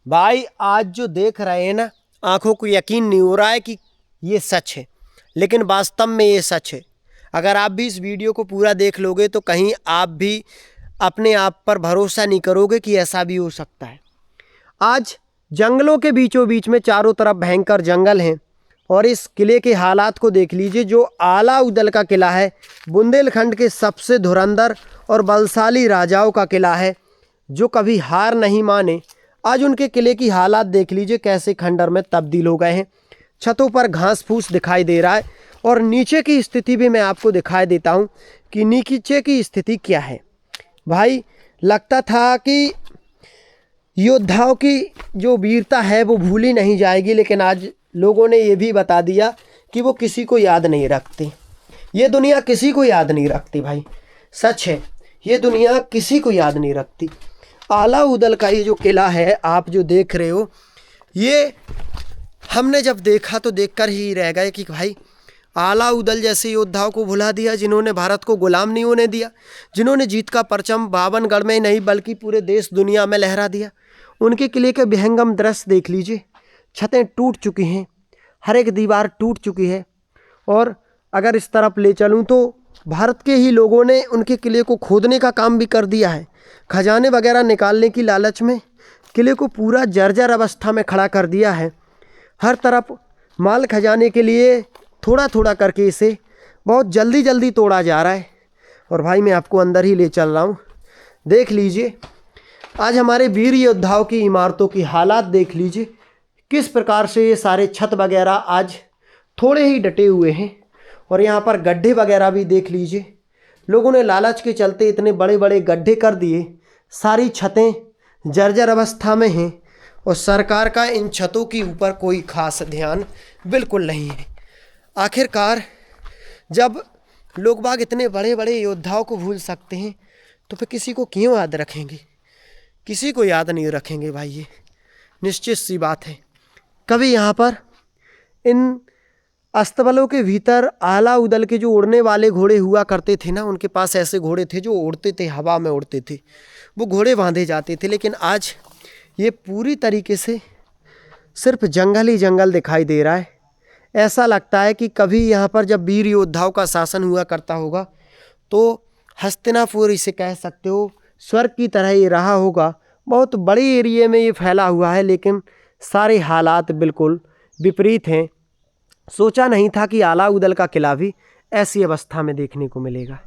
भाई आज जो देख रहे हैं ना, आंखों को यकीन नहीं हो रहा है कि ये सच है, लेकिन वास्तव में ये सच है। अगर आप भी इस वीडियो को पूरा देख लोगे तो कहीं आप भी अपने आप पर भरोसा नहीं करोगे कि ऐसा भी हो सकता है। आज जंगलों के बीचों बीच में चारों तरफ भयंकर जंगल हैं और इस किले के हालात को देख लीजिए। जो अलाउद्दीन का किला है, बुंदेलखंड के सबसे धुरंधर और बलशाली राजाओं का किला है जो कभी हार नहीं माने। आज उनके किले की हालात देख लीजिए कैसे खंडर में तब्दील हो गए हैं। छतों पर घास फूस दिखाई दे रहा है और नीचे की स्थिति भी मैं आपको दिखाई देता हूं कि नीचे की स्थिति क्या है। भाई लगता था कि योद्धाओं की जो वीरता है वो भूली नहीं जाएगी, लेकिन आज लोगों ने ये भी बता दिया कि वो किसी को याद नहीं रखती। ये दुनिया किसी को याद नहीं रखती भाई, सच है, ये दुनिया किसी को याद नहीं रखती। अलाउद्दीन का ये जो किला है आप जो देख रहे हो, ये हमने जब देखा तो देखकर ही रह गए कि भाई अलाउद्दीन जैसे योद्धाओं को भुला दिया जिन्होंने भारत को गुलाम नहीं होने दिया, जिन्होंने जीत का परचम बावनगढ़ में नहीं बल्कि पूरे देश दुनिया में लहरा दिया। उनके किले के विहंगम दृश्य देख लीजिए, छतें टूट चुकी हैं, हर एक दीवार टूट चुकी है। और अगर इस तरफ ले चलूँ तो भारत के ही लोगों ने उनके किले को खोदने का काम भी कर दिया है। खजाने वगैरह निकालने की लालच में किले को पूरा जर्जर अवस्था में खड़ा कर दिया है। हर तरफ माल खजाने के लिए थोड़ा थोड़ा करके इसे बहुत जल्दी जल्दी तोड़ा जा रहा है। और भाई मैं आपको अंदर ही ले चल रहा हूँ, देख लीजिए आज हमारे वीर योद्धाओं की इमारतों की हालात देख लीजिए किस प्रकार से ये सारे छत वगैरह आज थोड़े ही डटे हुए हैं। और यहाँ पर गड्ढे वगैरह भी देख लीजिए, लोगों ने लालच के चलते इतने बड़े बड़े गड्ढे कर दिए, सारी छतें जर्जर अवस्था में हैं और सरकार का इन छतों के ऊपर कोई खास ध्यान बिल्कुल नहीं है। आखिरकार जब लोग बाग इतने बड़े बड़े योद्धाओं को भूल सकते हैं तो फिर किसी को क्यों याद रखेंगे? किसी को याद नहीं रखेंगे भाई, ये निश्चित सी बात है। कभी यहाँ पर इन अस्तबलों के भीतर अलाउद्दीन के जो उड़ने वाले घोड़े हुआ करते थे ना, उनके पास ऐसे घोड़े थे जो उड़ते थे, हवा में उड़ते थे, वो घोड़े बांधे जाते थे। लेकिन आज ये पूरी तरीके से सिर्फ जंगल ही जंगल दिखाई दे रहा है। ऐसा लगता है कि कभी यहाँ पर जब वीर योद्धाओं का शासन हुआ करता होगा तो हस्तिनापुर इसे कह सकते हो स्वर्ग की तरह ये रहा होगा। बहुत बड़े एरिए में ये फैला हुआ है, लेकिन सारे हालात बिल्कुल विपरीत हैं। सोचा नहीं था कि अलाउद्दीन का किला भी ऐसी अवस्था में देखने को मिलेगा।